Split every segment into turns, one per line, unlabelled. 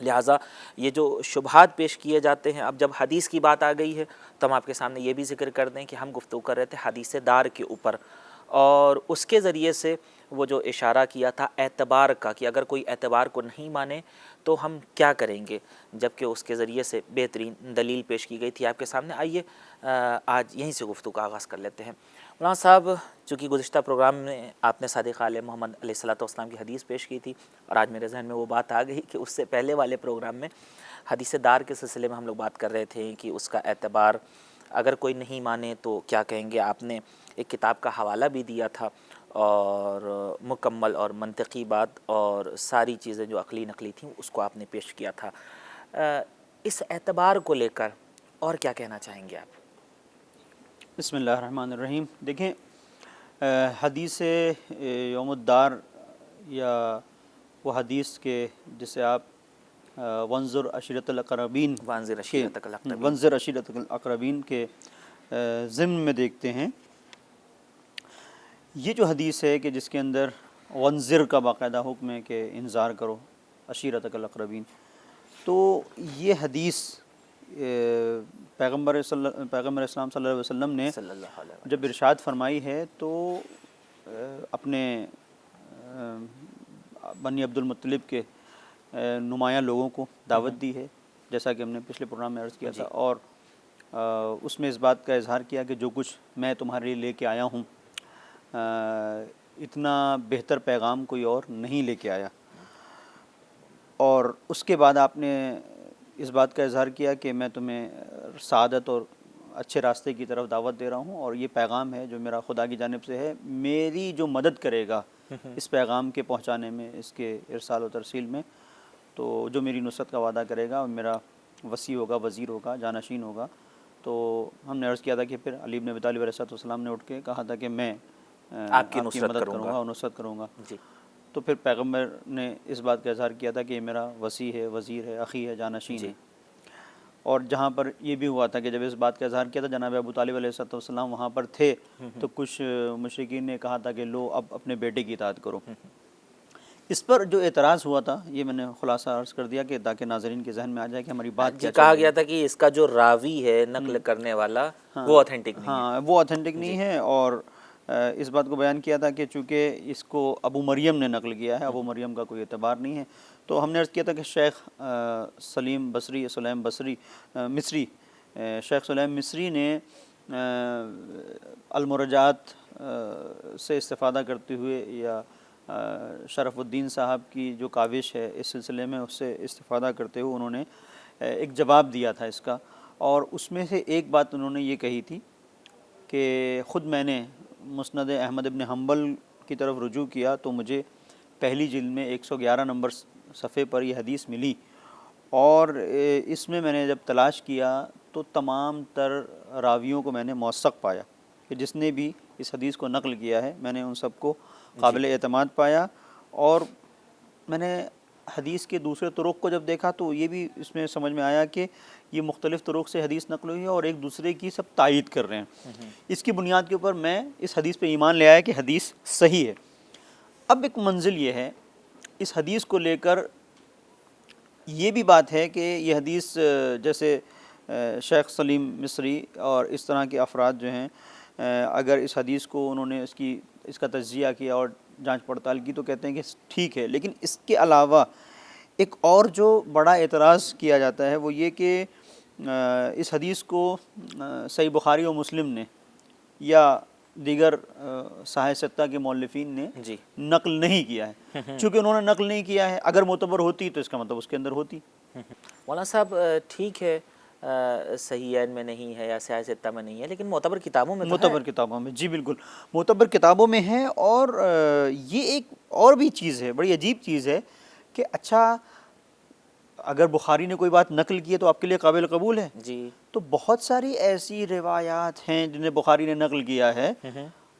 لہٰذا یہ جو شبہات پیش کیے جاتے ہیں، اب جب حدیث کی بات آ گئی ہے تو ہم آپ کے سامنے یہ بھی ذکر کر دیں کہ ہم گفتگو کر رہے تھے حدیث دار کے اوپر، اور اس کے ذریعے سے وہ جو اشارہ کیا تھا اعتبار کا کہ اگر کوئی اعتبار کو نہیں مانے تو ہم کیا کریں گے، جبکہ اس کے ذریعے سے بہترین دلیل پیش کی گئی تھی آپ کے سامنے۔ آئیے آج یہیں سے گفتگو کا آغاز کر لیتے ہیں۔ مولانا صاحب، چونکہ گزشتہ پروگرام میں آپ نے صادق آل محمد علیہ الصلوۃ والسلام کی حدیث پیش کی تھی، اور آج میرے ذہن میں وہ بات آ گئی کہ اس سے پہلے والے پروگرام میں حدیث دار کے سلسلے میں ہم لوگ بات کر رہے تھے کہ اس کا اعتبار اگر کوئی نہیں مانے تو کیا کہیں گے۔ آپ نے ایک کتاب کا حوالہ بھی دیا تھا اور مکمل اور منطقی بات اور ساری چیزیں جو عقلی نقلی تھیں اس کو آپ نے پیش کیا تھا۔ اس اعتبار کو لے کر اور کیا کہنا چاہیں گے آپ؟
بسم اللہ الرحمن الرحیم۔ دیکھیں، حدیث یوم الدار یا وہ حدیث کے جسے آپ وانظر عشیرت الاقربین وانظر عشیرت الاقربین کے ضمن میں دیکھتے ہیں، یہ جو حدیث ہے کہ جس کے اندر وانظر کا باقاعدہ حکم ہے کہ انذار کرو عشیرتک الاقربین، تو یہ حدیث پیغمبر اسلام صلی اللہ علیہ وسلم نے جب ارشاد فرمائی ہے تو اپنے بنی عبد المطلب کے نمایاں لوگوں کو دعوت دی ہے، جیسا کہ ہم نے پچھلے پروگرام میں عرض کیا تھا، اور اس میں اس بات کا اظہار کیا کہ جو کچھ میں تمہارے لیے لے کے آیا ہوں اتنا بہتر پیغام کوئی اور نہیں لے کے آیا۔ اور اس کے بعد آپ نے اس بات کا اظہار کیا کہ میں تمہیں سعادت اور اچھے راستے کی طرف دعوت دے رہا ہوں، اور یہ پیغام ہے جو میرا خدا کی جانب سے ہے، میری جو مدد کرے گا اس پیغام کے پہنچانے میں، اس کے ارسال و ترسیل میں، تو جو میری نصرت کا وعدہ کرے گا، میرا وصی ہوگا، وزیر ہوگا، جانشین ہوگا۔ تو ہم نے عرض کیا تھا کہ پھر علی بن ابی طالب علیہ السلام نے اٹھ کے کہا تھا کہ میں آپ کی مدد کروں گا اور نصرت کروں گا۔ تو پھر پیغمبر نے اس بات کا اظہار کیا تھا کہ یہ میرا وصی ہے، وزیر ہے، اخی ہے، جانشین ہے۔ اور جہاں پر یہ بھی ہوا تھا کہ جب اس بات کا اظہار کیا تھا جناب ابو طالب علیہ السلام وہاں پر تھے، تو کچھ مشرکین نے کہا تھا کہ لو اب اپنے بیٹے کی اطاعت کرو۔ اس پر جو اعتراض ہوا تھا یہ میں نے خلاصہ عرض کر دیا کہ تاکہ ناظرین کے ذہن میں آ جائے کہ ہماری بات کیا
کہا گیا تھا کہ اس کا جو راوی ہے نقل کرنے والا وہ اوتھینٹک نہیں ہے۔
ہاں، وہ اوتھینٹک نہیں ہے، اور اس بات کو بیان کیا تھا کہ چونکہ اس کو ابو مریم نے نقل کیا ہے، ابو مریم کا کوئی اعتبار نہیں ہے۔ تو ہم نے عرض کیا تھا کہ شیخ سلیم مصری نے المرجعات سے استفادہ کرتے ہوئے، یا شرف الدین صاحب کی جو کاوش ہے اس سلسلے میں، اس سے استفادہ کرتے ہوئے انہوں نے ایک جواب دیا تھا اس کا، اور اس میں سے ایک بات انہوں نے یہ کہی تھی کہ خود میں نے مسند احمد ابن حنبل کی طرف رجوع کیا تو مجھے پہلی جلد میں 111 نمبر صفحے پر یہ حدیث ملی، اور اس میں میں نے جب تلاش کیا تو تمام تر راویوں کو میں نے موثق پایا کہ جس نے بھی اس حدیث کو نقل کیا ہے میں نے ان سب کو قابل اعتماد پایا۔ اور میں نے حدیث کے دوسرے طرق کو جب دیکھا تو یہ بھی اس میں سمجھ میں آیا کہ یہ مختلف طرق سے حدیث نقل ہوئی ہے اور ایک دوسرے کی سب تائید کر رہے ہیں۔ اس کی بنیاد کے اوپر میں اس حدیث پہ ایمان لے آیا کہ حدیث صحیح ہے۔ اب ایک منزل یہ ہے اس حدیث کو لے کر، یہ بھی بات ہے کہ یہ حدیث جیسے شیخ سلیم مصری اور اس طرح کے افراد جو ہیں اگر اس حدیث کو انہوں نے اس کا تجزیہ کیا اور جانچ پڑتال کی تو کہتے ہیں کہ ٹھیک ہے، لیکن اس کے علاوہ ایک اور جو بڑا اعتراض کیا جاتا ہے وہ یہ کہ اس حدیث کو صحیح بخاری و مسلم نے یا دیگر صحاح ستہ کے مؤلفین نے نقل نہیں کیا ہے۔ چونکہ انہوں نے نقل نہیں کیا ہے، اگر معتبر ہوتی تو اس کا مطلب اس کے اندر ہوتی۔
مولانا صاحب ٹھیک ہے صحیحین میں نہیں ہے یا صحاح ستہ میں نہیں ہے، لیکن معتبر کتابوں میں تو ہے۔
معتبر کتابوں میں، جی بالکل معتبر کتابوں میں ہے۔ اور یہ ایک اور بھی چیز ہے، بڑی عجیب چیز ہے کہ اچھا اگر بخاری نے کوئی بات نقل کی ہے تو آپ کے لیے قابل قبول ہے؟
جی،
تو بہت ساری ایسی روایات ہیں جنہیں بخاری نے نقل کیا ہے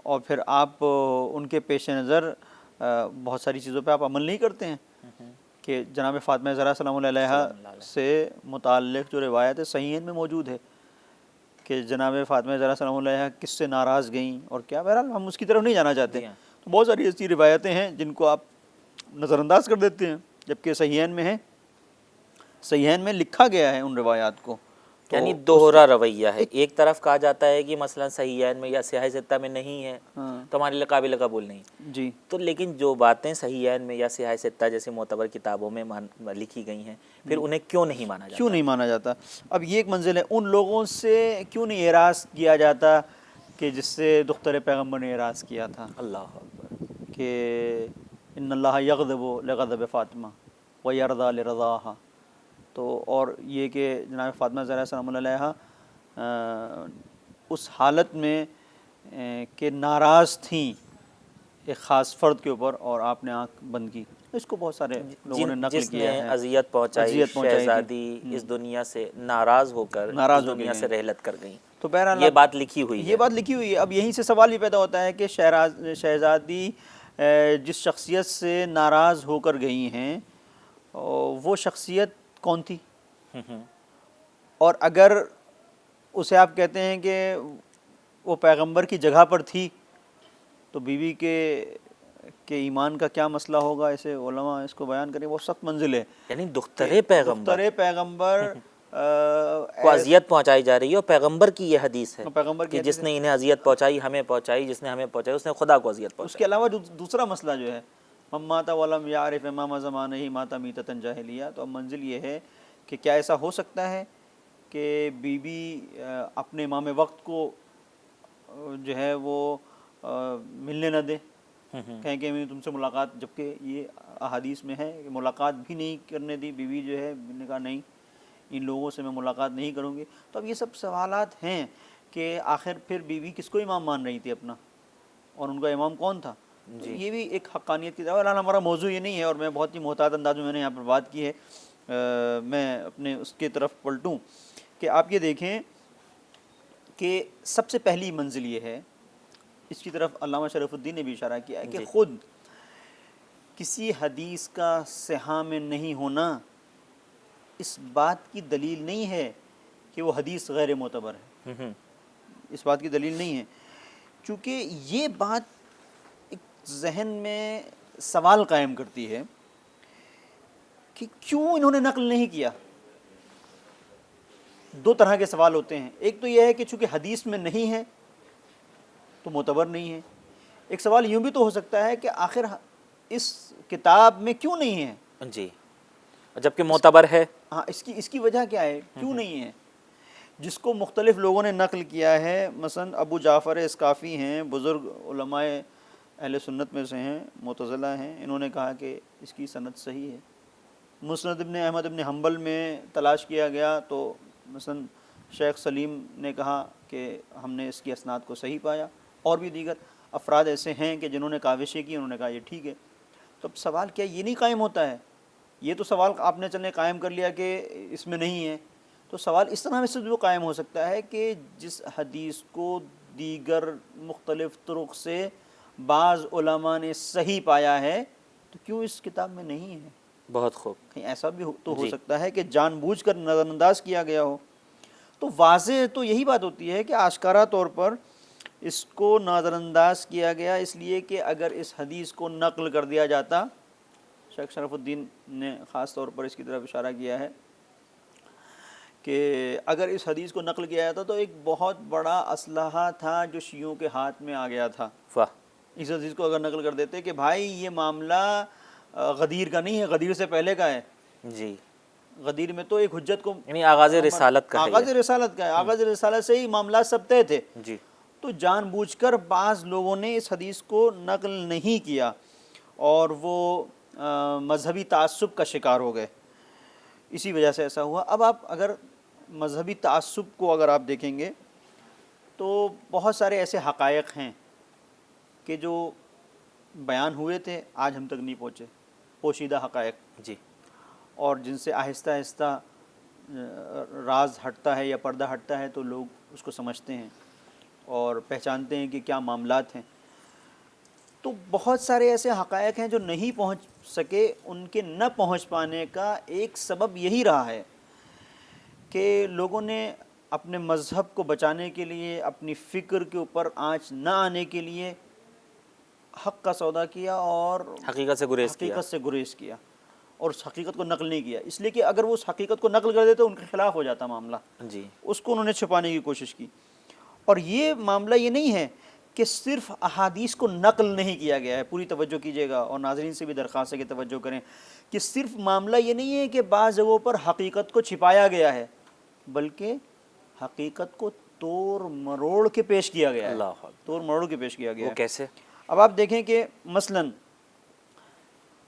اور پھر آپ ان کے پیش نظر بہت ساری چیزوں پہ آپ عمل نہیں کرتے ہیں کہ جناب فاطمہ زہرا سلام اللہ علیہا سے متعلق جو روایت ہے صحیحین میں موجود ہے کہ جناب فاطمہ زہرا سلام اللہ علیہا کس سے ناراض گئیں اور کیا، بہرحال ہم اس کی طرف نہیں جانا چاہتے۔ تو بہت ساری ایسی روایتیں ہیں جن کو آپ نظر انداز کر دیتے ہیں جبکہ صحیحین میں ہیں۔ صحیحین میں لکھا گیا ہے ان روایات کو. تو
یعنی دوہرا رویہ ہے. ایک طرف کہا جاتا ہے کہ مثلا صحیحین میں یا سیاہ ستہ میں نہیں ہے تو ہمارے لیے قابل قبول نہیں.
جی
تو لیکن جو باتیں صحیحین میں یا سیاہ ستہ جیسے معتبر کتابوں میں لکھی گئی ہیں پھر انہیں کیوں نہیں مانا جاتا؟
کیوں نہیں مانا جاتا؟ اب یہ ایک منزل ہے. ان لوگوں سے کیوں نہیں اعراض کیا جاتا کہ جس سے دختر پیغمبر نے اعراض کیا تھا
اللہ اکبر.
کہ ان اللہ یغضب لغضب فاطمہ ویرضی لرضاہا. تو اور یہ کہ جناب فاطمہ زہرا سلام اللہ علیہا اس حالت میں کہ ناراض تھیں ایک خاص فرد کے اوپر اور آپ نے آنکھ بند کی. اس کو بہت سارے لوگوں نے نقل
جس
کیا
نے
ہے.
اذیت پہنچائی
اذیت پہنچائی تھی.
شہزادی اس دنیا سے ناراض ہو کر
ناراض
اس
ہو کے
دنیا
گئے.
سے رحلت کر گئیں.
تو بہرحال
یہ بات لکھی ہوئی ہے.
یہ بات لکھی ہوئی ہے. اب یہیں سے سوال بھی پیدا ہوتا ہے کہ شہزادی جس شخصیت سے ناراض ہو کر گئی ہیں وہ شخصیت کون تھی؟ اور اگر اسے آپ کہتے ہیں کہ وہ پیغمبر کی جگہ پر تھی تو بیوی کے ایمان کا کیا مسئلہ ہوگا؟ ایسے علماء اس کو بیان کریں. وہ سخت منزل ہے.
یعنی دختر
پیغمبر
کو اذیت پہنچائی جا رہی ہے اور پیغمبر کی یہ حدیث ہے
پیغمبر
کہ جس نے انہیں اذیت پہنچائی ہمیں پہنچائی، جس نے ہمیں پہنچائی اس نے خدا کو اذیت
اس
پہنچائی.
کے علاوہ دوسرا مسئلہ جو ہے من مات ولم یعرف امام زمانہ ہی مات میتۃ جاہلیہ. تو اب منزل یہ ہے کہ کیا ایسا ہو سکتا ہے کہ بی اپنے امام وقت کو جو ہے وہ ملنے نہ دے، کہیں کہ میں تم سے ملاقات، جبکہ یہ احادیث میں ہے کہ ملاقات بھی نہیں کرنے دی. بیوی جو ہے نے کہا نہیں ان لوگوں سے میں ملاقات نہیں کروں گی. تو اب یہ سب سوالات ہیں کہ آخر پھر بیوی کس کو امام مان رہی تھی اپنا، اور ان کا امام کون تھا؟
جی.
یہ بھی ایک حقانیت کی طرح. ہمارا موضوع یہ نہیں ہے اور میں بہت ہی محتاط انداز میں نے یہاں پر بات کی ہے. میں اپنے اس کی طرف پلٹوں کہ آپ یہ دیکھیں کہ سب سے پہلی منزل یہ ہے، اس کی طرف علامہ شریف الدین نے بھی اشارہ کیا ہے کہ خود کسی حدیث کا صحہ میں نہیں ہونا اس بات کی دلیل نہیں ہے کہ وہ حدیث غیر معتبر ہے. اس بات کی دلیل نہیں ہے، چونکہ یہ بات ایک ذہن میں سوال قائم کرتی ہے کہ کیوں انہوں نے نقل نہیں کیا. دو طرح کے سوال ہوتے ہیں. ایک تو یہ ہے کہ چونکہ حدیث میں نہیں ہے تو معتبر نہیں ہے. ایک سوال یوں بھی تو ہو سکتا ہے کہ آخر اس کتاب میں کیوں نہیں ہے.
جی، جبکہ معتبر ہے.
ہاں، اس کی وجہ کیا ہے، کیوں نہیں ہے؟ جس کو مختلف لوگوں نے نقل کیا ہے. مثلا ابو جعفر اسقافی ہیں، بزرگ علماء اہل سنت میں سے ہیں، معتزلہ ہیں. انہوں نے کہا کہ اس کی سند صحیح ہے. مسند ابن احمد ابن حنبل میں تلاش کیا گیا تو مثلا شیخ سلیم نے کہا کہ ہم نے اس کی اسناد کو صحیح پایا. اور بھی دیگر افراد ایسے ہیں کہ جنہوں نے کاوشیں کی، انہوں نے کہا یہ ٹھیک ہے. تو اب سوال کیا یہ نہیں قائم ہوتا ہے؟ یہ تو سوال آپ نے چلنے قائم کر لیا کہ اس میں نہیں ہے. تو سوال اس طرح سے جو قائم ہو سکتا ہے کہ جس حدیث کو دیگر مختلف طرق سے بعض علماء نے صحیح پایا ہے تو کیوں اس کتاب میں نہیں ہے؟
بہت خوب.
کہیں ایسا بھی تو ہو سکتا ہے کہ جان بوجھ کر نظر انداز کیا گیا ہو. تو واضح تو یہی بات ہوتی ہے کہ آشکارا طور پر اس کو نظر انداز کیا گیا، اس لیے کہ اگر اس حدیث کو نقل کر دیا جاتا، شیخ شرف الدین نے خاص طور پر اس کی طرف اشارہ کیا ہے کہ اگر اس حدیث کو نقل کیا جاتا تو ایک بہت بڑا اسلحہ تھا جو شیعوں کے ہاتھ میں آ گیا تھا. اس حدیث کو اگر نقل کر دیتے کہ بھائی یہ معاملہ غدیر کا نہیں ہے، غدیر سے پہلے کا ہے.
جی،
غدیر میں تو ایک حجت کو
یعنی آغاز رسالت کا ہے.
آغاز رسالت کا ہے. آغاز رسالت سے ہی معاملات سب طے تھے.
جی.
تو جان بوجھ کر بعض لوگوں نے اس حدیث کو نقل نہیں کیا اور وہ مذہبی تعصب کا شکار ہو گئے. اسی وجہ سے ایسا ہوا. اب آپ اگر مذہبی تعصب کو اگر آپ دیکھیں گے تو بہت سارے ایسے حقائق ہیں کہ جو بیان ہوئے تھے آج ہم تک نہیں پہنچے، پوشیدہ حقائق.
جی.
اور جن سے آہستہ آہستہ راز ہٹتا ہے یا پردہ ہٹتا ہے تو لوگ اس کو سمجھتے ہیں اور پہچانتے ہیں کہ کیا معاملات ہیں. تو بہت سارے ایسے حقائق ہیں جو نہیں پہنچ سکے. ان کے نہ پہنچ پانے کا ایک سبب یہی رہا ہے کہ لوگوں نے اپنے مذہب کو بچانے کے لیے، اپنی فکر کے اوپر آنچ نہ آنے کے لیے حق کا سودا کیا اور
حقیقت سے گریز کیا.
حقیقت سے گریز کیا. اور اس حقیقت کو نقل نہیں کیا، اس لیے کہ اگر وہ اس حقیقت کو نقل کر دیتے تو ان کے خلاف ہو جاتا معاملہ،
جی
اس کو انہوں نے چھپانے کی کوشش کی۔ اور یہ معاملہ یہ نہیں ہے کہ صرف احادیث کو نقل نہیں کیا گیا ہے، پوری توجہ کیجیے گا اور ناظرین سے بھی درخواست ہے کہ توجہ کریں کہ صرف معاملہ یہ نہیں ہے کہ بعض جگہوں پر حقیقت کو چھپایا گیا ہے، بلکہ حقیقت کو توڑ مروڑ کے پیش کیا گیا ہے،
اللہ اکبر۔
توڑ مروڑ کے پیش کیا گیا
وہ
ہے۔
کیسے؟
اب آپ دیکھیں کہ مثلاً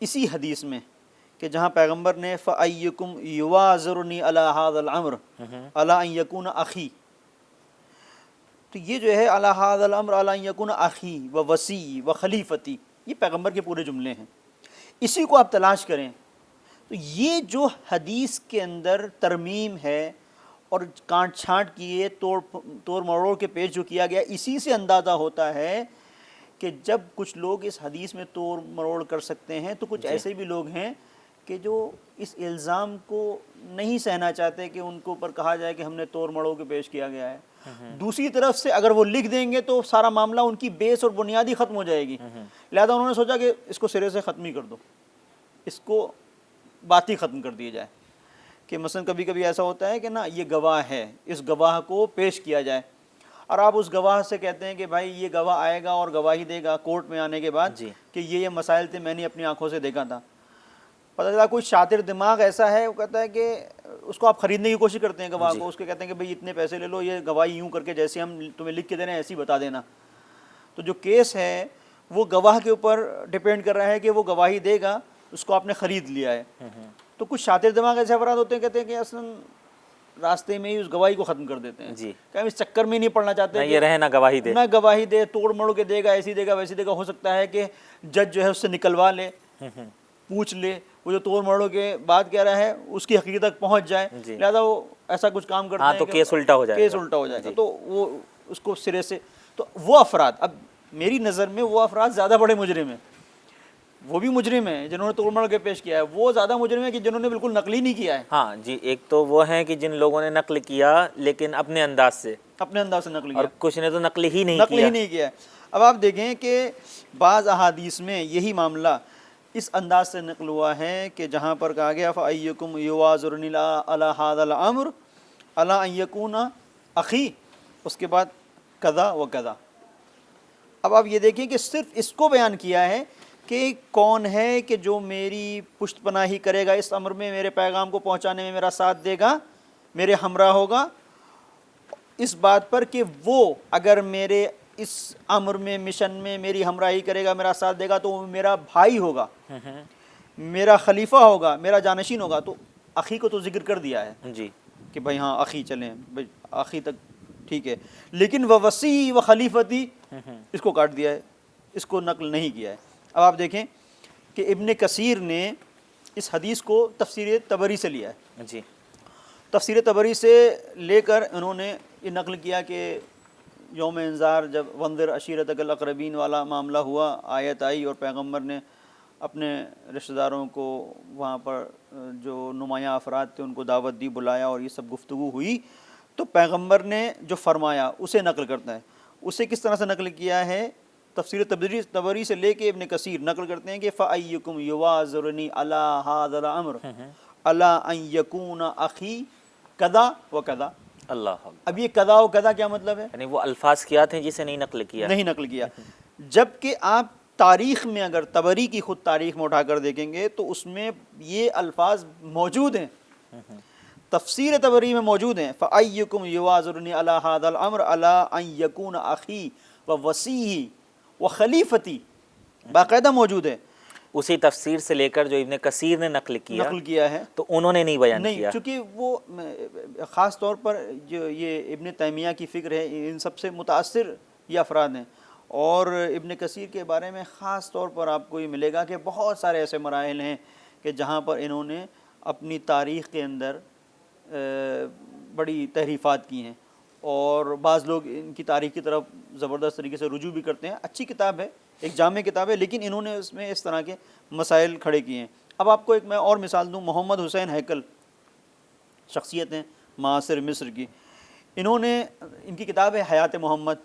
اسی حدیث میں کہ جہاں پیغمبر نے فَأَيُّكُمْ يُوَازِرُنِي عَلَى هَذَا الْأَمْرِ عَلَىٰ أَن يَكُونَ أَخِي، تو یہ جو ہے عَلَى هَذَا الْأَمْرِ عَلَىٰ أَن يَكُونَ أَخِي وَوَصِيِّي وَخَلِيفَتِي، یہ پیغمبر کے پورے جملے ہیں، اسی کو آپ تلاش کریں تو یہ جو حدیث کے اندر ترمیم ہے اور کانٹ چھانٹ کیے توڑ مروڑ کے پیش جو کیا گیا، اسی سے اندازہ ہوتا ہے کہ جب کچھ لوگ اس حدیث میں توڑ مروڑ کر سکتے ہیں تو کچھ ایسے بھی لوگ ہیں کہ جو اس الزام کو نہیں سہنا چاہتے کہ ان کے اوپر کہا جائے کہ ہم نے توڑ مروڑ کے پیش کیا گیا ہے۔ دوسری طرف سے اگر وہ لکھ دیں گے تو سارا معاملہ ان کی بیس اور بنیادی ختم ہو جائے گی، لہذا انہوں نے سوچا کہ اس کو سرے سے ختم ہی کر دو، اس کو بات ہی ختم کر دی جائے۔ کہ مثلا کبھی کبھی ایسا ہوتا ہے کہ نا یہ گواہ ہے، اس گواہ کو پیش کیا جائے، اور آپ اس گواہ سے کہتے ہیں کہ بھائی یہ گواہ آئے گا اور گواہی دے گا کورٹ میں آنے کے بعد کہ یہ مسائل تھے، میں نے اپنی آنکھوں سے دیکھا تھا۔ پتہ چلا کوئی شاطر دماغ ایسا ہے، وہ کہتا ہے کہ اس کو آپ خریدنے کی کوشش کرتے ہیں گواہ کو، اس کے کہتے ہیں کہ بھائی اتنے پیسے لے لو، یہ گواہی یوں کر کے جیسے ہم تمہیں لکھ کے دے رہے ہیں ایسے ہی بتا دینا۔ تو جو کیس ہے وہ گواہ کے اوپر ڈیپینڈ کر رہا ہے کہ وہ گواہی دے گا، اس کو آپ نے خرید لیا ہے۔ تو کچھ شاطر دماغ ایسے افراد ہوتے ہیں کہتے ہیں کہ اصلاً راستے میں ہی اس گواہی کو ختم کر دیتے ہیں، کہ ہم اس چکر میں نہیں پڑنا چاہتے
یہ رہے نہ گواہی دے،
نہ گواہی دے، توڑ مڑ کے دے گا، ایسی دے گا ویسی دے گا، ہو سکتا ہے کہ جج جو ہے اس سے نکلوا لے، پوچھ لے، وہ جو توڑ مڑوں کے بات کہہ رہا ہے اس کی حقیقت تک پہنچ جائے، لہذا وہ ایسا کچھ کام کرتے ہیں
تو کیس الٹا ہو جائے
گا، تو وہ اس کو سرے سے، تو وہ افراد، اب میری نظر میں وہ افراد زیادہ بڑے مجرم ہیں، وہ بھی مجرم ہیں جنہوں نے توڑ مڑ کے پیش کیا ہے، وہ زیادہ مجرم ہیں کہ جنہوں نے بالکل نقل ہی نہیں کیا ہے۔
ہاں جی، ایک تو وہ ہیں کہ جن لوگوں نے نقل کیا لیکن اپنے انداز سے
نقل کیا،
اور کچھ نے تو نقل ہی نہیں
کیا۔ اب آپ دیکھیں کہ بعض احادیث میں یہی معاملہ اس انداز سے نقل ہوا ہے کہ جہاں پر کہا گیا فَأَيُّكُمْ يُوَازِرُنِي عَلَىٰ هَذَا الْأَمْرِ عَلَىٰ أَن يَكُونَ أَخِي، اس کے بعد کذا و کذا۔ اب آپ یہ دیکھیں کہ صرف اس کو بیان کیا ہے کہ کون ہے کہ جو میری پشت پناہی کرے گا اس امر میں، میرے پیغام کو پہنچانے میں میرا ساتھ دے گا، میرے ہمراہ ہوگا، اس بات پر کہ وہ اگر میرے اس امر میں، مشن میں میری ہمراہی کرے گا، میرا ساتھ دے گا، تو وہ میرا بھائی ہوگا، میرا خلیفہ ہوگا، میرا جانشین ہوگا۔ تو اخی کو تو ذکر کر دیا ہے
جی
کہ بھائی ہاں اخی چلیں، بھائی اخی تک ٹھیک ہے، لیکن ووصی و خلیفتی اس کو کاٹ دیا ہے، اس کو نقل نہیں کیا ہے۔ اب آپ دیکھیں کہ ابن کثیر نے اس حدیث کو تفسیر طبری سے لیا ہے،
جی
تفسیر طبری سے لے کر انہوں نے یہ نقل کیا کہ یوم انذار جب وانذر عشیرتک الاقربین والا معاملہ ہوا، آیت آئی اور پیغمبر نے اپنے رشتہ داروں کو وہاں پر جو نمایاں افراد تھے ان کو دعوت دی، بلایا اور یہ سب گفتگو ہوئی، تو پیغمبر نے جو فرمایا اسے نقل کرتا ہے۔ اسے کس طرح سے نقل کیا ہے؟ تفسیر طبری سے لے کے ابن کثیر نقل کرتے ہیں کہ فَأَيُّكُمْ يُوَازِرُنِي عَلَىٰ هَذَا الْأَمْرِ عَلَىٰ أَن يَكُونَ أَخِي کذا و کذا۔
اللہ،
اب یہ کذا و کذا کیا مطلب ہے؟
یعنی وہ الفاظ کیا تھے جسے نہیں نقل کیا،
جبکہ آپ تاریخ میں اگر طبری کی خود تاریخ میں اٹھا کر دیکھیں گے تو اس میں یہ الفاظ موجود ہیں، تفسیر طبری میں موجود ہیں، فَأَيُّكُمْ يُوَازِرُنِي عَلَىٰ هَذَا الْأَمْرِ عَلَىٰ أَن يَكُونَ أَخِي وَوَصِيِّي وَخَلِيفَتِي، باقاعدہ موجود ہے۔
اسی تفسیر سے لے کر جو ابن کثیر نے نقل
کیا ہے
تو انہوں نے نہیں بیان کیا،
چونکہ وہ خاص طور پر جو یہ ابن تیمیہ کی فکر ہے، ان سب سے متاثر یہ افراد ہیں، اور ابن کثیر کے بارے میں خاص طور پر آپ کو یہ ملے گا کہ بہت سارے ایسے مراحل ہیں کہ جہاں پر انہوں نے اپنی تاریخ کے اندر بڑی تحریفات کی ہیں، اور بعض لوگ ان کی تاریخ کی طرف زبردست طریقے سے رجوع بھی کرتے ہیں۔ اچھی کتاب ہے، ایک جامع کتاب ہے، لیکن انہوں نے اس میں اس طرح کے مسائل کھڑے کیے ہیں۔ اب آپ کو ایک میں اور مثال دوں، محمد حسین ہیکل شخصیت ہیں معاصر مصر کی، انہوں نے، ان کی کتاب ہے حیات محمد،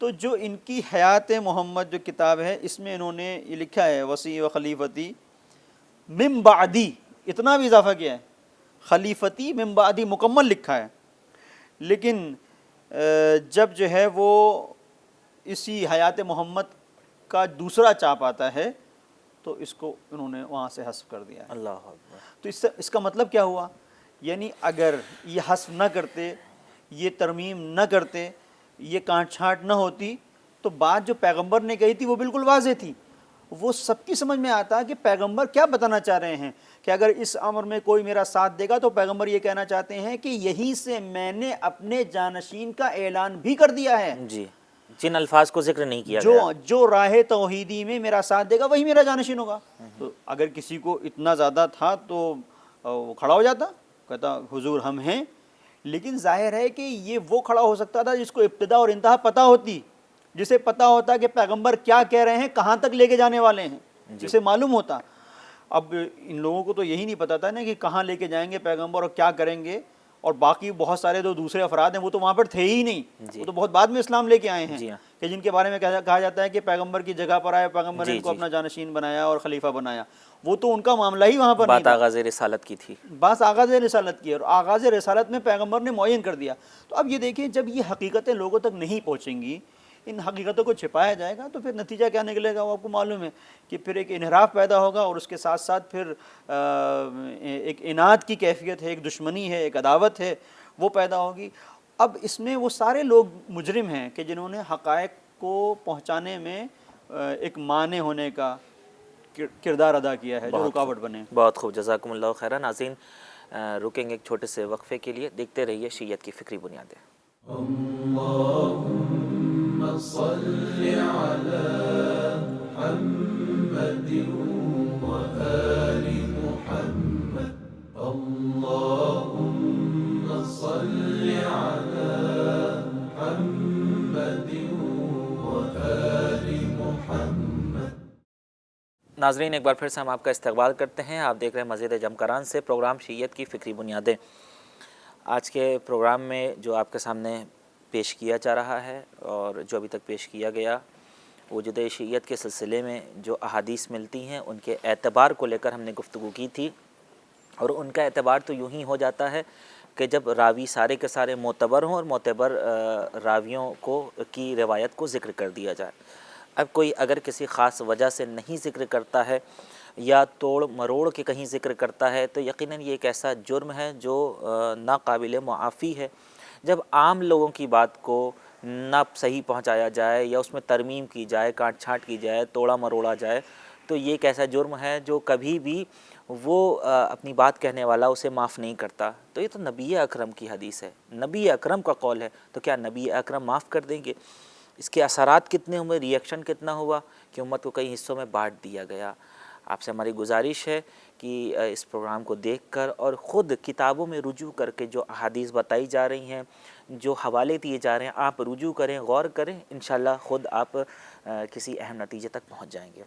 تو جو ان کی حیات محمد جو کتاب ہے اس میں انہوں نے یہ لکھا ہے وصی و خلیفتی من بعدی اتنا بھی اضافہ کیا ہے، خلیفتی من بعدی مکمل لکھا ہے، لیکن جب جو ہے وہ اسی حیات محمد کا دوسرا چاپ آتا ہے تو اس کو انہوں نے وہاں سے حذف کر دیا ہے۔
اللہ اکبر۔
تو اس کا مطلب کیا ہوا؟ یعنی اگر یہ حذف نہ کرتے، یہ ترمیم نہ کرتے، یہ کانٹ چھانٹ نہ ہوتی، تو بات جو پیغمبر نے کہی تھی وہ بالکل واضح تھی، وہ سب کی سمجھ میں آتا کہ پیغمبر کیا بتانا چاہ رہے ہیں، کہ اگر اس امر میں کوئی میرا ساتھ دے گا تو پیغمبر یہ کہنا چاہتے ہیں کہ یہیں سے میں نے اپنے جانشین کا اعلان بھی کر دیا ہے،
جی، جن الفاظ کو ذکر نہیں کیا گیا۔
جو راہ توحیدی میں میرا ساتھ دے گا وہی میرا جانشین ہوگا۔ تو اگر کسی کو اتنا زیادہ تھا تو وہ کھڑا ہو جاتا، کہتا حضور ہم ہیں، لیکن ظاہر ہے کہ یہ وہ کھڑا ہو سکتا تھا جس کو ابتدا اور انتہا پتہ ہوتی، جسے پتہ ہوتا کہ پیغمبر کیا کہہ رہے ہیں، کہاں تک لے کے جانے والے ہیں، جسے معلوم ہوتا۔ اب ان لوگوں کو تو یہی نہیں پتہ تھا نا کہ کہاں لے کے جائیں گے پیغمبر اور کیا کریں گے، اور باقی بہت سارے جو دوسرے افراد ہیں وہ تو وہاں پر تھے ہی نہیں، وہ تو بہت بعد میں اسلام لے کے آئے ہیں، کہ جن کے بارے میں کہا جاتا ہے کہ پیغمبر کی جگہ پر آئے، پیغمبر نے ان کو اپنا جانشین بنایا اور خلیفہ بنایا، وہ تو ان کا معاملہ ہی وہاں پر نہیں
بات آغاز رسالت کی تھی،
بس آغاز رسالت کی، اور آغاز رسالت میں پیغمبر نے معین کر دیا۔ تو اب یہ دیکھیں جب یہ حقیقتیں لوگوں تک نہیں پہنچیں گی، ان حقیقتوں کو چھپایا جائے گا، تو پھر نتیجہ کیا نکلے گا وہ آپ کو معلوم ہے، کہ پھر ایک انحراف پیدا ہوگا، اور اس کے ساتھ ساتھ پھر ایک عناد کی کیفیت ہے، ایک دشمنی ہے، ایک عداوت ہے، وہ پیدا ہوگی۔ اب اس میں وہ سارے لوگ مجرم ہیں کہ جنہوں نے حقائق کو پہنچانے میں ایک مانع ہونے کا کردار ادا کیا ہے، جو رکاوٹ بنے۔
بہت خوب، جزاکم اللہ خیرا۔ ناظرین رکیں گے ایک چھوٹے سے وقفے کے لیے، دیکھتے رہیے شیعت کی فکری بنیادیں۔ اللہم صل علی محمد و آل محمد، اللہم صل علی محمد و آل محمد۔ ناظرین ایک بار پھر سے ہم آپ کا استقبال کرتے ہیں، آپ دیکھ رہے ہیں مزید جم کران سے پروگرام شیعت کی فکری بنیادیں۔ آج کے پروگرام میں جو آپ کے سامنے پیش کیا جا رہا ہے اور جو ابھی تک پیش کیا گیا، وجود شیعت کے سلسلے میں جو احادیث ملتی ہیں ان کے اعتبار کو لے کر ہم نے گفتگو کی تھی، اور ان کا اعتبار تو یوں ہی ہو جاتا ہے کہ جب راوی سارے کے سارے معتبر ہوں اور معتبر راویوں کی روایت کو ذکر کر دیا جائے۔ اب کوئی اگر کسی خاص وجہ سے نہیں ذکر کرتا ہے یا توڑ مروڑ کے کہیں ذکر کرتا ہے تو یقیناً یہ ایک ایسا جرم ہے جو ناقابل معافی ہے۔ جب عام لوگوں کی بات کو نہ صحیح پہنچایا جائے یا اس میں ترمیم کی جائے، کاٹ چھانٹ کی جائے، توڑا مروڑا جائے، تو یہ ایک ایسا جرم ہے جو کبھی بھی وہ اپنی بات کہنے والا اسے معاف نہیں کرتا۔ تو یہ تو نبی اکرم کی حدیث ہے، نبی اکرم کا قول ہے، تو کیا نبی اکرم معاف کر دیں گے؟ اس کے اثرات کتنے ہوئے، ریئیکشن کتنا ہوا کہ امت کو کئی حصوں میں بانٹ دیا گیا۔ آپ سے ہماری گزارش ہے کہ اس پروگرام کو دیکھ کر اور خود کتابوں میں رجوع کر کے جو احادیث بتائی جا رہی ہیں، جو حوالے دیے جا رہے ہیں، آپ رجوع کریں، غور کریں، انشاءاللہ خود آپ کسی اہم نتیجے تک پہنچ جائیں گے۔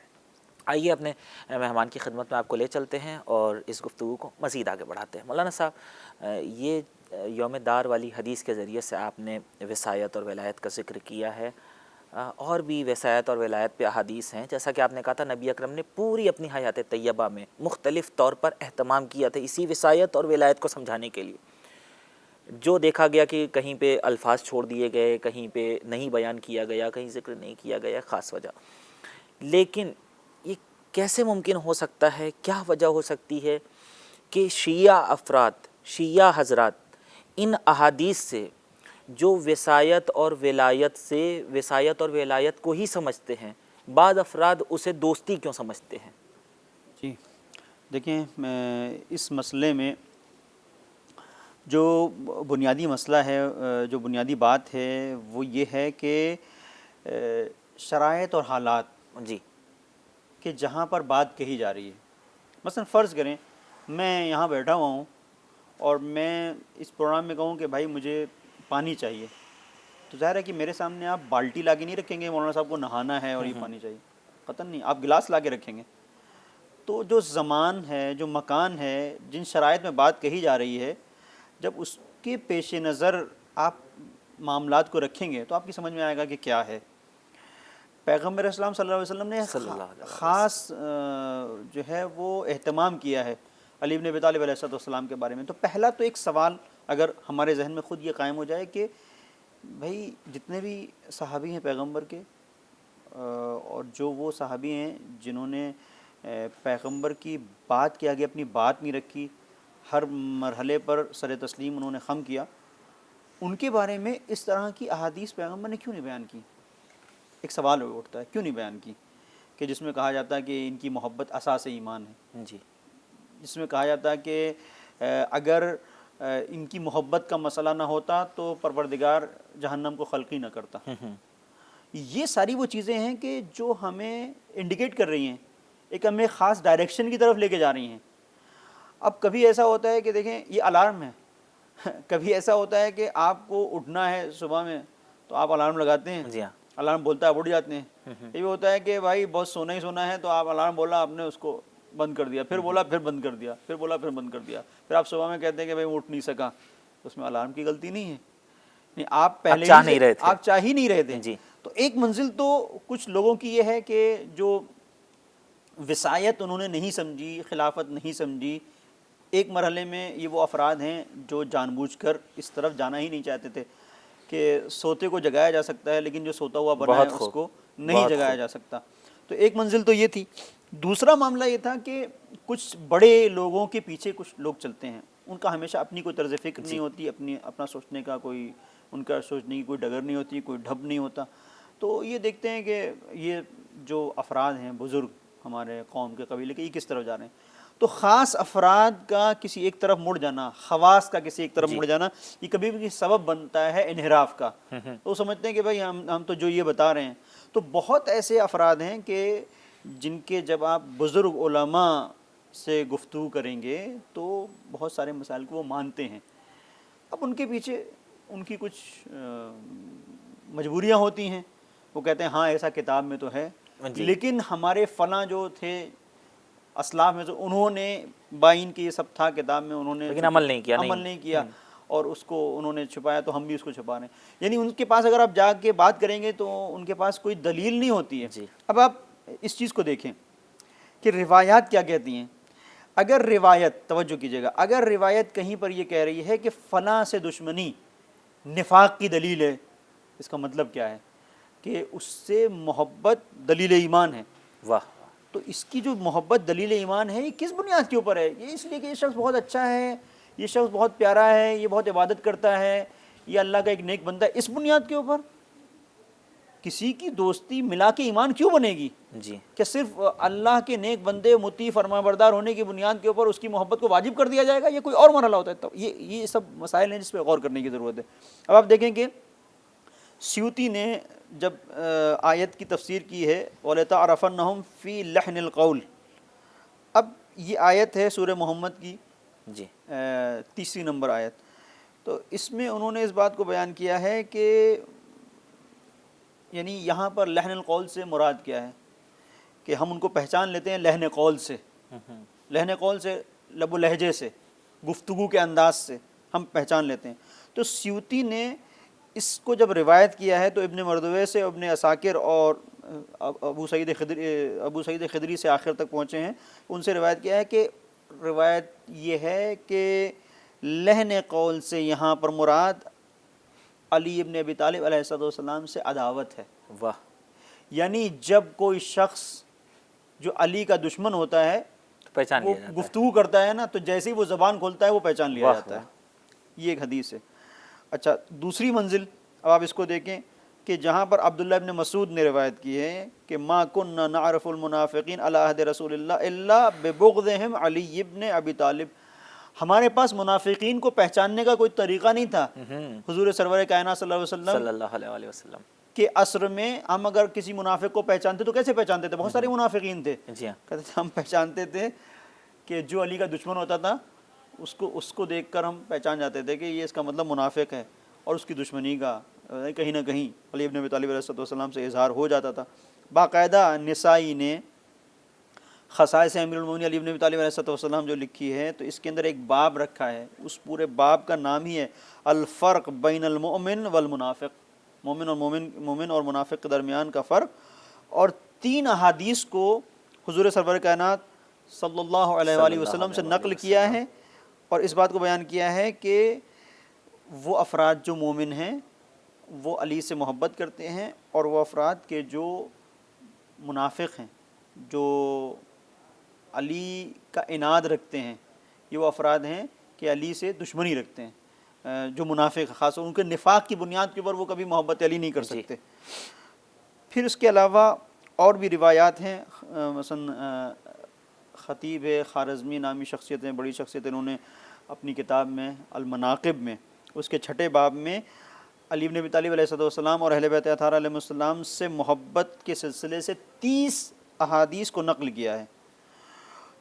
آئیے اپنے مہمان کی خدمت میں آپ کو لے چلتے ہیں اور اس گفتگو کو مزید آگے بڑھاتے ہیں۔ مولانا صاحب، یہ یوم دار والی حدیث کے ذریعے سے آپ نے وصایت اور ولایت کا ذکر کیا ہے، اور بھی وصایت اور ولایت پہ احادیث ہیں، جیسا کہ آپ نے کہا تھا نبی اکرم نے پوری اپنی حیات طیبہ میں مختلف طور پر اہتمام کیا تھا اسی وصایت اور ولایت کو سمجھانے کے لیے۔ جو دیکھا گیا کہ کہیں پہ الفاظ چھوڑ دیے گئے، کہیں پہ نہیں بیان کیا گیا، کہیں ذکر نہیں کیا گیا، خاص وجہ۔ لیکن یہ کیسے ممکن ہو سکتا ہے، کیا وجہ ہو سکتی ہے کہ شیعہ افراد، شیعہ حضرات ان احادیث سے جو وصایت اور ولایت کو ہی سمجھتے ہیں، بعض افراد اسے دوستی کیوں سمجھتے ہیں؟
جی دیکھیں، اس مسئلے میں جو بنیادی مسئلہ ہے، جو بنیادی بات ہے وہ یہ ہے کہ شرائط اور حالات
جی،
کہ جہاں پر بات کہی جا رہی ہے، مثلا فرض کریں میں یہاں بیٹھا ہوا ہوں اور میں اس پروگرام میں کہوں کہ بھائی مجھے پانی چاہیے، تو ظاہر ہے کہ میرے سامنے آپ بالٹی لا کے نہیں رکھیں گے مولانا صاحب کو نہانا ہے اور یہ پانی چاہیے، قطعاً نہیں، آپ گلاس لا کے رکھیں گے۔ تو جو زمان ہے، جو مکان ہے، جن شرائط میں بات کہی جا رہی ہے، جب اس کے پیش نظر آپ معاملات کو رکھیں گے تو آپ کی سمجھ میں آئے گا کہ کیا ہے۔ پیغمبر اسلام صلی اللہ علیہ وسلم نے
صلی اللہ علیہ وسلم
خاص جو ہے وہ اہتمام کیا ہے علی بن ابی طالب علیہ السلام کے بارے میں. تو پہلا تو ایک سوال اگر ہمارے ذہن میں خود یہ قائم ہو جائے کہ بھائی جتنے بھی صحابی ہیں پیغمبر کے اور جو وہ صحابی ہیں جنہوں نے پیغمبر کی بات کے آگے اپنی بات نہیں رکھی، ہر مرحلے پر سر تسلیم انہوں نے خم کیا، ان کے بارے میں اس طرح کی احادیث پیغمبر نے کیوں نہیں بیان کی؟ ایک سوال اٹھتا ہے کیوں نہیں بیان کی، کہ جس میں کہا جاتا ہے کہ ان کی محبت اساس ایمان ہے،
جی
جس میں کہا جاتا ہے کہ اگر ان کی محبت کا مسئلہ نہ ہوتا تو پروردگار جہنم کو خلق ہی نہ کرتا. یہ ساری وہ چیزیں ہیں کہ جو ہمیں انڈیکیٹ کر رہی ہیں، ایک ہمیں خاص ڈائریکشن کی طرف لے کے جا رہی ہیں. اب کبھی ایسا ہوتا ہے کہ دیکھیں یہ الارم ہے، کبھی ایسا ہوتا ہے کہ آپ کو اٹھنا ہے صبح میں تو آپ الارم لگاتے ہیں،
جی ہاں
الارم بولتا ہے آپ اٹھ جاتے ہیں. یہ بھی ہوتا ہے کہ بھائی بہت سونا ہی سونا ہے تو آپ الارم بولا آپ نے اس کو بند کر دیا، پھر بولا پھر بند کر دیا، پھر بولا پھر بند کر دیا، پھر آپ صبح میں کہتے ہیں کہ بھائی میں اٹھ نہیں سکا. اس میں الارم کی غلطی نہیں ہے، نہیں آپ پہلے
چاہ نہیں رہے تھے.
آپ چاہ ہی نہیں رہے تھے.
جی
تو ایک منزل تو کچھ لوگوں کی یہ ہے کہ جو وصایت انہوں نے نہیں سمجھی، خلافت نہیں سمجھی. ایک مرحلے میں یہ وہ افراد ہیں جو جان بوجھ کر اس طرف جانا ہی نہیں چاہتے تھے کہ سوتے کو جگایا جا سکتا ہے لیکن جو سوتا ہوا بنا ہے اس کو نہیں جگایا جا سکتا. تو ایک منزل تو یہ تھی. دوسرا معاملہ یہ تھا کہ کچھ بڑے لوگوں کے پیچھے کچھ لوگ چلتے ہیں، ان کا ہمیشہ اپنی کوئی طرز فکر نہیں ہوتی، اپنا سوچنے کا کوئی، ان کا سوچنے کی کوئی ڈگر نہیں ہوتی، کوئی ڈھب نہیں ہوتا. تو یہ دیکھتے ہیں کہ یہ جو افراد ہیں بزرگ ہمارے قوم کے قبیلے کے، یہ کس طرف جا رہے ہیں. تو خاص افراد کا کسی ایک طرف مڑ جانا، خواص کا کسی ایک طرف مڑ جانا، یہ کبھی بھی سبب بنتا ہے انحراف کا. تو سمجھتے ہیں کہ بھائی ہم تو جو یہ بتا رہے ہیں. تو بہت ایسے افراد ہیں کہ جن کے جب آپ بزرگ علماء سے گفتگو کریں گے تو بہت سارے مسائل کو وہ مانتے ہیں. اب ان کے پیچھے ان کی کچھ مجبوریاں ہوتی ہیں. وہ کہتے ہیں ہاں ایسا کتاب میں تو ہے، لیکن ہمارے فلاں جو تھے اسلاف میں تو انہوں نے بائن کے یہ سب تھا کتاب میں، انہوں نے
لیکن عمل نہیں کیا
اور اس کو انہوں نے چھپایا تو ہم بھی اس کو چھپا رہے ہیں. یعنی ان کے پاس اگر آپ جا کے بات کریں گے تو ان کے پاس کوئی دلیل نہیں ہوتی ہے. اب آپ اس چیز کو دیکھیں کہ روایات کیا کہتی ہیں. اگر روایت، توجہ کیجیے گا، اگر روایت کہیں پر یہ کہہ رہی ہے کہ فلاں سے دشمنی نفاق کی دلیل ہے، اس کا مطلب کیا ہے کہ اس سے محبت دلیل ایمان ہے.
واہ.
تو اس کی جو محبت دلیل ایمان ہے یہ کس بنیاد کے اوپر ہے؟ یہ اس لیے کہ یہ شخص بہت اچھا ہے، یہ شخص بہت پیارا ہے، یہ بہت عبادت کرتا ہے، یہ اللہ کا ایک نیک بندہ ہے. اس بنیاد کے اوپر کسی کی دوستی ملا کے ایمان کیوں بنے گی؟
جی
کہ صرف اللہ کے نیک بندے مطیع فرما بردار ہونے کی بنیاد کے اوپر اس کی محبت کو واجب کر دیا جائے گا؟ یہ کوئی اور مرحلہ ہوتا ہے. تو یہ سب مسائل ہیں جس پہ غور کرنے کی ضرورت ہے. اب آپ دیکھیں کہ سیوطی نے جب آیت کی تفسیر کی ہے وَلَتَعْرَفَنَّهُمْ فِي لَحْنِ الْقَوْلِ، اب یہ آیت ہے سورہ محمد کی 30 نمبر آیت. تو اس میں انہوں نے اس بات کو بیان کیا ہے کہ یعنی یہاں پر لحن القول سے مراد کیا ہے کہ ہم ان کو پہچان لیتے ہیں لحن قول سے، لحن قول سے، لب و لہجے سے، گفتگو کے انداز سے ہم پہچان لیتے ہیں. تو سیوطی نے اس کو جب روایت کیا ہے تو ابن مردوے سے، ابن عساکر اور ابو سعید خدری سے آخر تک پہنچے ہیں. ان سے روایت کیا ہے کہ روایت یہ ہے کہ لحن قول سے یہاں پر مراد علی ابن ابی طالب علیہ السلام سے عداوت ہے.
واہ.
یعنی جب کوئی شخص جو علی کا دشمن ہوتا ہے
پہچان
وہ
لیا جاتا
گفتگو کرتا ہے نا تو جیسے ہی وہ زبان کھولتا ہے وہ پہچان لیا جاتا ہے. یہ ایک حدیث ہے. اچھا دوسری منزل اب آپ اس کو دیکھیں کہ جہاں پر عبداللہ ابن مسعود نے روایت کی ہے کہ ما كنا نعرف المنافقین علی عہد رسول اللہ الا ببغضهم علی ابن ابی طالب. ہمارے پاس منافقین کو پہچاننے کا کوئی طریقہ نہیں تھا حضور سرور کائنات صلی اللہ علیہ وسلم کے عصر میں. ہم اگر کسی منافق کو پہچانتے تو کیسے پہچانتے تھے؟ بہت سارے منافقین تھے. کہتے تھے ہم پہچانتے تھے کہ جو علی کا دشمن ہوتا تھا اس کو دیکھ کر ہم پہچان جاتے تھے کہ یہ اس کا مطلب منافق ہے، اور اس کی دشمنی کا کہیں نہ کہیں علی ابن ابی طالب علیہ السلام سے اظہار ہو جاتا تھا. باقاعدہ نسائی نے خصائص امیر المومنین علی ابن ابی طالب علیہ السلام جو لکھی ہے تو اس کے اندر ایک باب رکھا ہے. اس پورے باب کا نام ہی ہے الفرق بین المؤمن والمنافق، مومن اور منافق کے درمیان کا فرق. اور 3 احادیث کو حضور سرور کائنات صلی اللہ علیہ وآلہ وسلم سے نقل کیا ہے اور اس بات کو بیان کیا ہے کہ وہ افراد جو مومن ہیں وہ علی سے محبت کرتے ہیں، اور وہ افراد کے جو منافق ہیں، جو علی کا عناد رکھتے ہیں، یہ وہ افراد ہیں کہ علی سے دشمنی رکھتے ہیں، جو منافق خاص طور ان کے نفاق کی بنیاد کے اوپر وہ کبھی محبت علی نہیں کر سکتے۔ پھر اس کے علاوہ اور بھی روایات ہیں، مثلا خطیب خوارزمی نامی شخصیت ہیں، بڑی شخصیت، انہوں نے اپنی کتاب میں المناقب میں اس کے 6 باب میں علی بن ابی طالب علیہ السلام اور اہل بیت اطہار علیہ السلام سے محبت کے سلسلے سے 30 احادیث کو نقل کیا ہے،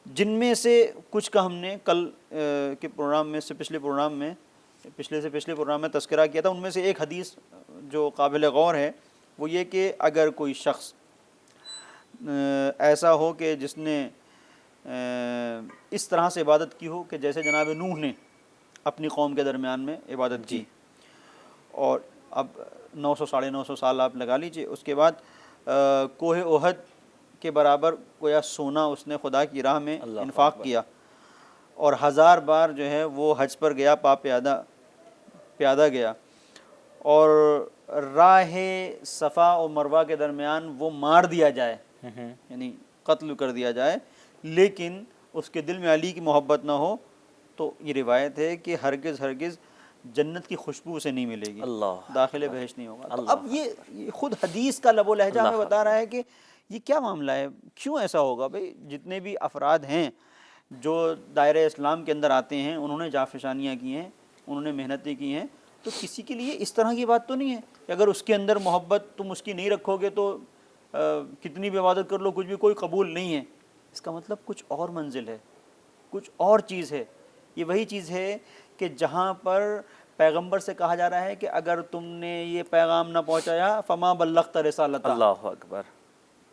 جن میں سے کچھ کا ہم نے کل کے پروگرام میں پچھلے پروگرام میں تذکرہ کیا تھا۔ ان میں سے ایک حدیث جو قابل غور ہے وہ یہ کہ اگر کوئی شخص ایسا ہو کہ جس نے اس طرح سے عبادت کی ہو کہ جیسے جناب نوح نے اپنی قوم کے درمیان میں عبادت کی، اور اب 900-950 سال آپ لگا لیجئے، اس کے بعد کوہ احد کے برابر گویا سونا اس نے خدا کی راہ میں انفاق کیا، اور 1000 بار جو ہے وہ حج پر گیا، پیادہ گیا، اور راہ صفا اور مروہ کے درمیان وہ مار دیا جائے، یعنی قتل کر دیا جائے، لیکن اس کے دل میں علی کی محبت نہ ہو، تو یہ روایت ہے کہ ہرگز جنت کی خوشبو اسے نہیں ملے گی، داخل بہشت نہیں ہوگا۔ تو اب یہ خود حدیث کا لب و لہجہ ہمیں بتا رہا ہے کہ یہ کیا معاملہ ہے، کیوں ایسا ہوگا؟ بھئی جتنے بھی افراد ہیں جو دائرہ اسلام کے اندر آتے ہیں، انہوں نے جافشانیاں کی ہیں، انہوں نے محنتیں کی ہیں، تو کسی کے لیے اس طرح کی بات تو نہیں ہے کہ اگر اس کے اندر محبت تم اس کی نہیں رکھو گے تو کتنی بھی عبادت کر لو کچھ بھی کوئی قبول نہیں ہے۔ اس کا مطلب کچھ اور منزل ہے، کچھ اور چیز ہے۔ یہ وہی چیز ہے کہ جہاں پر پیغمبر سے کہا جا رہا ہے کہ اگر تم نے یہ پیغام نہ پہنچایا فما بلغت رسالتہ۔
اللہ اکبر۔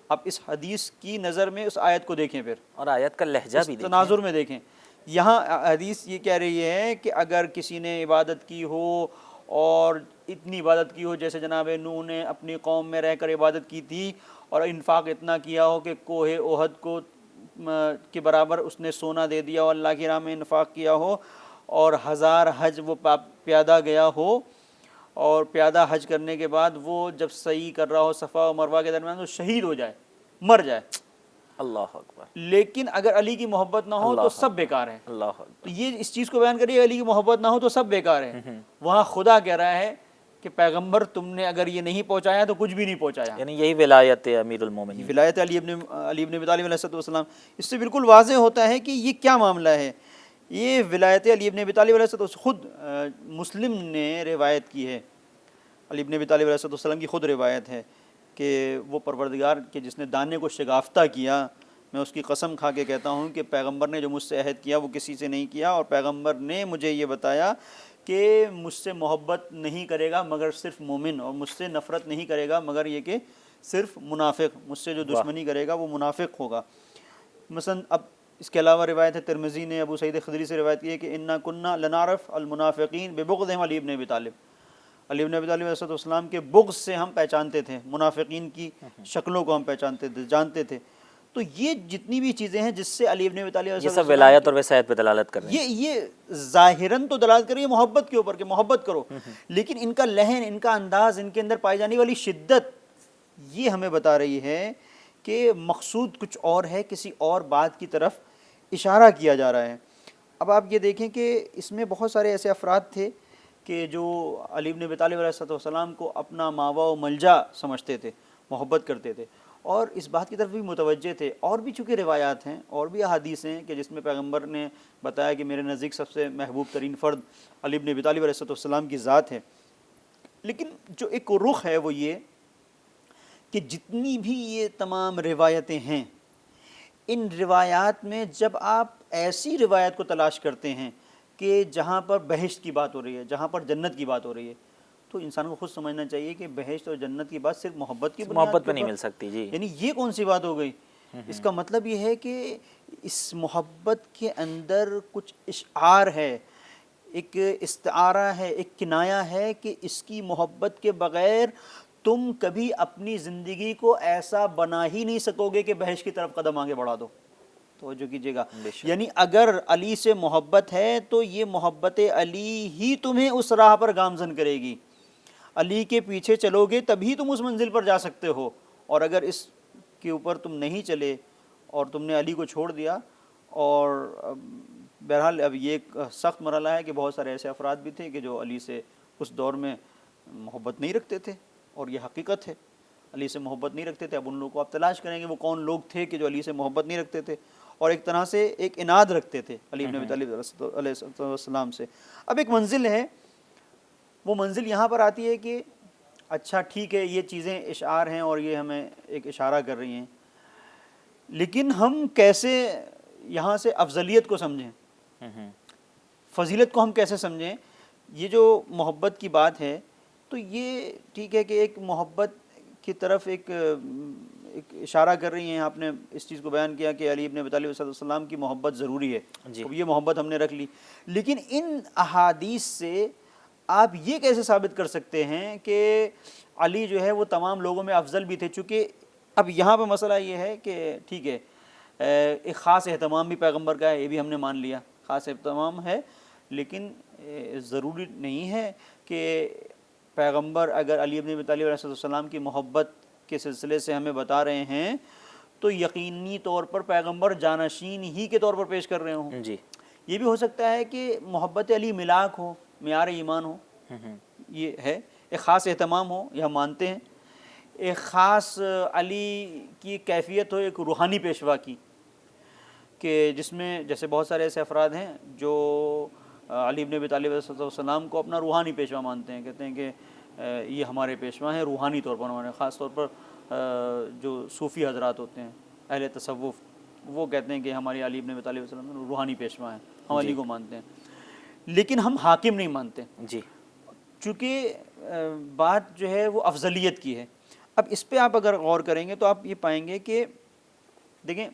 اب اس حدیث کی نظر میں اس آیت کو دیکھیں، پھر
اور آیت کا لہجہ بھی دیکھیں،
تناظر میں دیکھیں۔ یہاں حدیث یہ کہہ رہی ہے کہ اگر کسی نے عبادت کی ہو اور اتنی عبادت کی ہو جیسے جناب نوح نے اپنی قوم میں رہ کر عبادت کی تھی، اور انفاق اتنا کیا ہو کہ کوہ احد کو کے برابر اس نے سونا دے دیا اور اللہ کی راہ میں انفاق کیا ہو، اور 1000 حج وہ پیادہ گیا ہو، اور پیادہ حج کرنے کے بعد وہ جب سعی کر رہا ہو صفا و مروہ کے درمیان تو شہید ہو جائے، مر جائے،
اللہ اکبر،
لیکن اگر علی کی محبت نہ ہو تو سب بیکار ہے۔
اللہ اکبر۔
تو یہ اس چیز کو بیان کریے، علی کی محبت نہ ہو تو سب بیکار ہے۔ وہاں خدا کہہ رہا ہے کہ پیغمبر تم نے اگر یہ نہیں پہنچایا تو کچھ بھی نہیں پہنچایا۔
یعنی یہی ولایت امیر المومنین،
ولایت علی بن ابی طالب علیہ السلام۔ اس سے بالکل واضح ہوتا ہے کہ یہ کیا معاملہ ہے۔ یہ ولایت علی بن ابی طالب علیہ السلام خود مسلم نے روایت کی ہے، علی بن ابی طالب علیہ السلام کی خود روایت ہے کہ وہ پروردگار کے جس نے دانے کو شگافتہ کیا، میں اس کی قسم کھا کے کہتا ہوں کہ پیغمبر نے جو مجھ سے عہد کیا وہ کسی سے نہیں کیا، اور پیغمبر نے مجھے یہ بتایا کہ مجھ سے محبت نہیں کرے گا مگر صرف مومن، اور مجھ سے نفرت نہیں کرے گا مگر یہ کہ صرف منافق، مجھ سے جو دشمنی کرے گا وہ منافق ہوگا۔ مثلا اب اس کے علاوہ روایت ہے، ترمذی نے ابو سعید خدری سے روایت کی ہے کہ انا کننا لنعرف المنافقین ببغضهم علی بن ابی طالب، علی بن ابی طالب علیہ السلام کے بغض سے ہم پہچانتے تھے، منافقین کی شکلوں کو ہم پہچانتے تھے، جانتے تھے۔ تو یہ جتنی بھی چیزیں ہیں جس سے علی بن ابی طالب علیہ
یہ سب ولایت اور وصایت پہ دلالت کر رہے ہیں۔
یہ ظاہراً تو دلالت کر رہی ہے محبت کے اوپر کہ محبت کرو، لیکن ان کا لحن، ان کا انداز، ان کے اندر پائی جانے والی شدت، یہ ہمیں بتا رہی ہے کہ مقصود کچھ اور ہے، کسی اور بات کی طرف اشارہ کیا جا رہا ہے۔ اب آپ یہ دیکھیں کہ اس میں بہت سارے ایسے افراد تھے کہ جو علی بن ابی طالب علیہ السلام کو اپنا ماوا و ملجا سمجھتے تھے، محبت کرتے تھے، اور اس بات کی طرف بھی متوجہ تھے۔ اور بھی چونکہ روایات ہیں اور بھی احادیث ہیں کہ جس میں پیغمبر نے بتایا کہ میرے نزدیک سب سے محبوب ترین فرد علی بن ابی طالب علیہ السلام کی ذات ہے۔ لیکن جو ایک رخ ہے وہ یہ کہ جتنی بھی یہ تمام روایتیں ہیں، ان روایات میں جب آپ ایسی روایت کو تلاش کرتے ہیں کہ جہاں پر بہشت کی بات ہو رہی ہے، جہاں پر جنت کی بات ہو رہی ہے، تو انسان کو خود سمجھنا چاہیے کہ بہشت اور جنت کی بات صرف محبت کی بنیاد
محبت پہ
کے
نہیں
اوپر،
مل سکتی، جی۔
یعنی یہ کون سی بات ہو گئی؟ اس کا مطلب یہ ہے کہ اس محبت کے اندر کچھ اشعار ہے، ایک استعارہ ہے، ایک کنایہ ہے کہ اس کی محبت کے بغیر تم کبھی اپنی زندگی کو ایسا بنا ہی نہیں سکو گے کہ بہشت کی طرف قدم آگے بڑھا دو. توجہ کیجیے گا, یعنی اگر علی سے محبت ہے تو یہ محبت علی ہی تمہیں اس راہ پر گامزن کرے گی. علی کے پیچھے چلو گے تبھی تم اس منزل پر جا سکتے ہو, اور اگر اس کے اوپر تم نہیں چلے اور تم نے علی کو چھوڑ دیا, اور بہرحال اب یہ ایک سخت مرحلہ ہے کہ بہت سارے ایسے افراد بھی تھے کہ جو علی سے اس دور میں محبت نہیں رکھتے تھے, اور یہ حقیقت ہے, علی سے محبت نہیں رکھتے تھے. اب ان لوگوں کو آپ تلاش کریں گے وہ کون لوگ تھے کہ جو علی سے محبت نہیں رکھتے تھے اور ایک طرح سے ایک اناد رکھتے تھے علی بن ابی طالب علیہ السلام سے. اب ایک منزل ہے, وہ منزل یہاں پر آتی ہے کہ اچھا ٹھیک ہے یہ چیزیں اشعار ہیں اور یہ ہمیں ایک اشارہ کر رہی ہیں, لیکن ہم کیسے یہاں سے افضلیت کو سمجھیں, فضیلت کو ہم کیسے سمجھیں. یہ جو محبت کی بات ہے تو یہ ٹھیک ہے کہ ایک محبت کی طرف ایک اشارہ کر رہی ہیں, آپ نے اس چیز کو بیان کیا کہ علی بن ابی طالب علیہ السلام کی محبت ضروری ہے, اب یہ محبت ہم نے رکھ لی. لیکن ان احادیث سے آپ یہ کیسے ثابت کر سکتے ہیں کہ علی جو ہے وہ تمام لوگوں میں افضل بھی تھے؟ چونکہ اب یہاں پہ مسئلہ یہ ہے کہ ٹھیک ہے ایک خاص اہتمام بھی پیغمبر کا ہے, یہ بھی ہم نے مان لیا, خاص اہتمام ہے, لیکن ضروری نہیں ہے کہ پیغمبر اگر علی بن ابی طالب علیہ السلام کی محبت کے سلسلے سے ہمیں بتا رہے ہیں تو یقینی طور پر پیغمبر جانشین ہی کے طور پر پیش کر رہے ہوں.
جی
یہ بھی ہو سکتا ہے کہ محبت علی ملاک ہو, معیار ایمان ہو, یہ ہے ایک خاص اہتمام ہو, یہ ہم مانتے ہیں. ایک خاص علی کی کیفیت ہو ایک روحانی پیشوا کی, کہ جس میں جیسے بہت سارے ایسے افراد ہیں جو علی بن ابی طالب علیہ السلام کو اپنا روحانی پیشوا مانتے ہیں, کہتے ہیں کہ یہ ہمارے پیشوا ہیں روحانی طور پر, ہمارے خاص طور پر جو صوفی حضرات ہوتے ہیں اہل تصوف, وہ کہتے ہیں کہ ہماری علی بن ابی طالب علیہ السلام روحانی پیشوا ہیں, ہم علی کو مانتے ہیں, لیکن ہم حاکم نہیں مانتے.
جی
چونکہ بات جو ہے وہ افضلیت کی ہے. اب اس پہ آپ اگر غور کریں گے تو آپ یہ پائیں گے کہ دیکھیں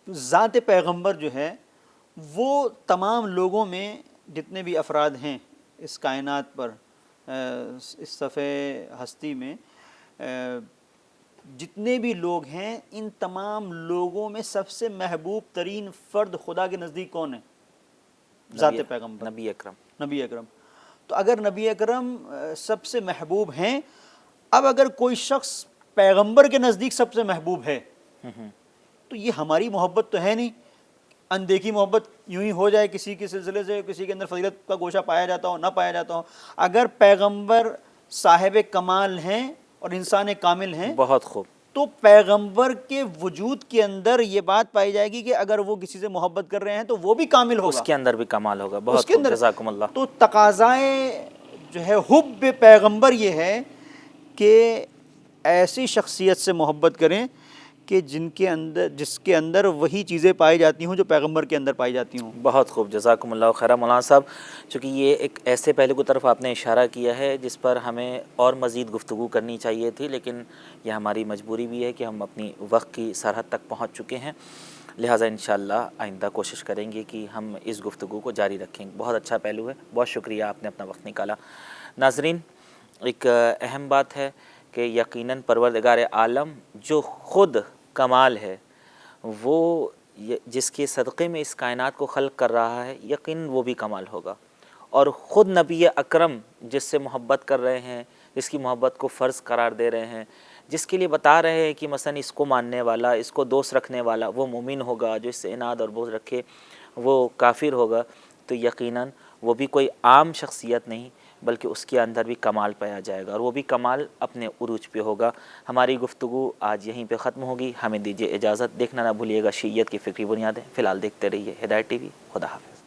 ذات پیغمبر جو ہے وہ تمام لوگوں میں جتنے بھی افراد ہیں اس کائنات پر, اس صفحے ہستی میں جتنے بھی لوگ ہیں, ان تمام لوگوں میں سب سے محبوب ترین فرد خدا کے نزدیک کون ہے؟ ذات پیغمبر,
نبی اکرم.
نبی اکرم. تو اگر نبی اکرم سب سے محبوب ہیں, اب اگر کوئی شخص پیغمبر کے نزدیک سب سے محبوب ہے تو یہ ہماری محبت تو ہے نہیں, اندیکھی محبت یوں ہی ہو جائے کسی کے سلسلے سے, کسی کے اندر فضیلت کا گوشہ پایا جاتا ہو نہ پایا جاتا ہو. اگر پیغمبر صاحب کمال ہیں اور انسان کامل ہیں,
بہت خوب,
تو پیغمبر کے وجود کے اندر یہ بات پائی جائے گی کہ اگر وہ کسی سے محبت کر رہے ہیں تو وہ بھی کامل ہوگا,
اس کے اندر بھی کمال ہوگا. بہت
اس کے
خوب,
اندر.
جزاکم اللہ.
تو تقاضائے جو ہے حب پیغمبر یہ ہے کہ ایسی شخصیت سے محبت کریں کہ جس کے اندر وہی چیزیں پائی جاتی ہوں جو پیغمبر کے اندر پائی جاتی ہوں.
بہت خوب, جزاکم اللہ خیر. مولانا صاحب, چونکہ یہ ایک ایسے پہلو کی طرف آپ نے اشارہ کیا ہے جس پر ہمیں اور مزید گفتگو کرنی چاہیے تھی, لیکن یہ ہماری مجبوری بھی ہے کہ ہم اپنی وقت کی سرحد تک پہنچ چکے ہیں, لہٰذا انشاءاللہ آئندہ کوشش کریں گے کہ ہم اس گفتگو کو جاری رکھیں. بہت اچھا پہلو ہے, بہت شکریہ آپ نے اپنا وقت نکالا. ناظرین, ایک اہم بات ہے کہ یقیناً پروردگار عالم جو خود کمال ہے, وہ جس کے صدقے میں اس کائنات کو خلق کر رہا ہے, یقین وہ بھی کمال ہوگا. اور خود نبی اکرم جس سے محبت کر رہے ہیں, جس کی محبت کو فرض قرار دے رہے ہیں, جس کے لیے بتا رہے ہیں کہ مثلا اس کو ماننے والا, اس کو دوست رکھنے والا وہ مومن ہوگا, جو اس سے اناد اور بغض رکھے وہ کافر ہوگا, تو یقیناً وہ بھی کوئی عام شخصیت نہیں بلکہ اس کے اندر بھی کمال پایا جائے گا, اور وہ بھی کمال اپنے عروج پہ ہوگا. ہماری گفتگو آج یہیں پہ ختم ہوگی, ہمیں دیجیے اجازت. دیکھنا نہ بھولیے گا شیعیت کی فکری بنیادیں. فی الحال دیکھتے رہیے ہدایت ٹی وی. خدا حافظ.